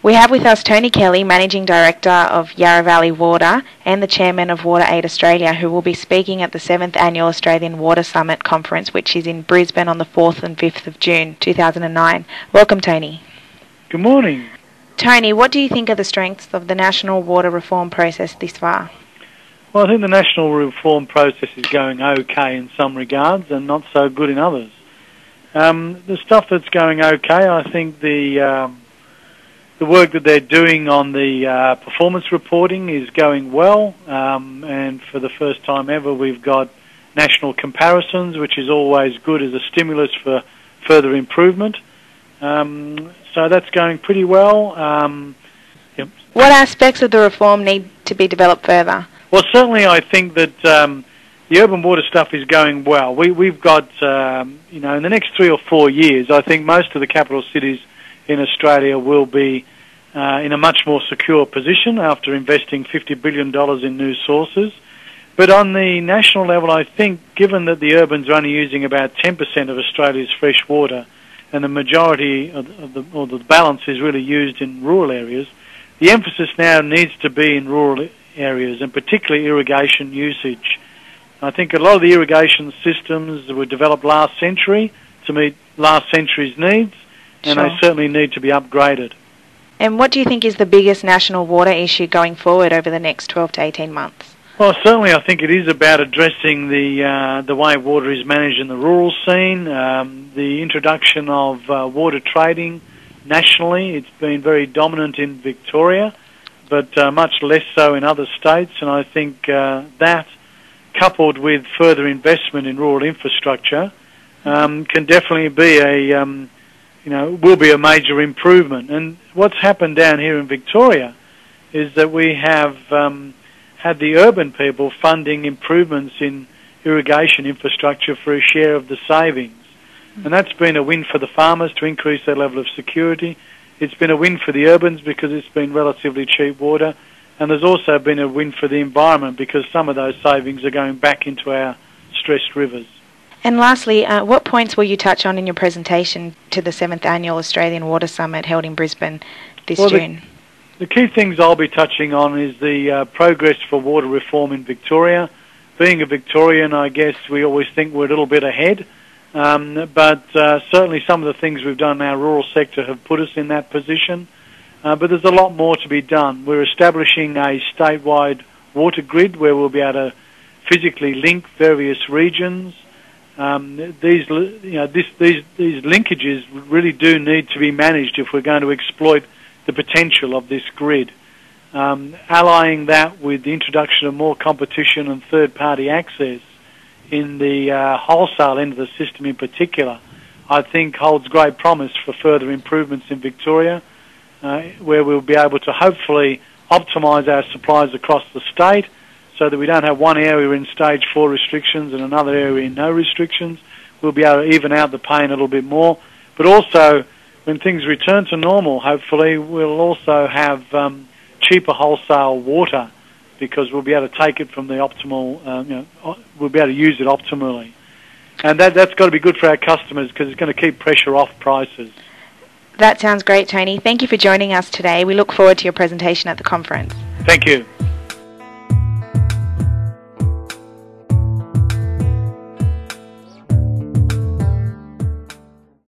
We have with us Tony Kelly, Managing Director of Yarra Valley Water and the Chairman of WaterAid Australia, who will be speaking at the 7th Annual Australian Water Summit Conference, which is in Brisbane on the 4th and 5th of June 2009. Welcome, Tony. Good morning. Tony, what do you think are the strengths of the national water reform process this far? Well, I think the national reform process is going okay in some regards and not so good in others. The stuff that's going okay, I think the work that they're doing on the performance reporting is going well, and for the first time ever we've got national comparisons, which is always good as a stimulus for further improvement. So that's going pretty well. Yep. What aspects of the reform need to be developed further? Well, certainly I think that the urban water stuff is going well. We've got, in the next 3 or 4 years, I think most of the capital cities in Australia will be in a much more secure position after investing $50 billion in new sources. But on the national level, I think, given that the urbans are only using about 10% of Australia's fresh water, and the majority of the balance is really used in rural areas, the emphasis now needs to be in rural areas, and particularly irrigation usage. I think a lot of the irrigation systems were developed last century to meet last century's needs, and they certainly need to be upgraded. And what do you think is the biggest national water issue going forward over the next 12 to 18 months? Well, certainly I think it is about addressing the way water is managed in the rural scene, the introduction of water trading nationally. It's been very dominant in Victoria, but much less so in other states, and I think that, coupled with further investment in rural infrastructure, can definitely be will be a major improvement. And what's happened down here in Victoria is that we have had the urban people funding improvements in irrigation infrastructure for a share of the savings. And that's been a win for the farmers to increase their level of security. It's been a win for the urbans because it's been relatively cheap water. And there's also been a win for the environment because some of those savings are going back into our stressed rivers. And lastly, what points will you touch on in your presentation to the 7th Annual Australian Water Summit held in Brisbane this June? The key things I'll be touching on is the progress for water reform in Victoria. Being a Victorian, I guess we always think we're a little bit ahead, but certainly some of the things we've done in our rural sector have put us in that position. But there's a lot more to be done. We're establishing a statewide water grid where we'll be able to physically link various regions. These linkages really do need to be managed if we're going to exploit the potential of this grid. Allying that with the introduction of more competition and third-party access in the wholesale end of the system in particular, I think holds great promise for further improvements in Victoria, where we'll be able to hopefully optimise our supplies across the state so that we don't have one area in stage 4 restrictions and another area in no restrictions. We'll be able to even out the pain a little bit more. But also, when things return to normal, hopefully, we'll also have cheaper wholesale water because we'll be able to take it from the optimal, we'll be able to use it optimally. And that's got to be good for our customers because it's going to keep pressure off prices. That sounds great, Tony. Thank you for joining us today. We look forward to your presentation at the conference. Thank you.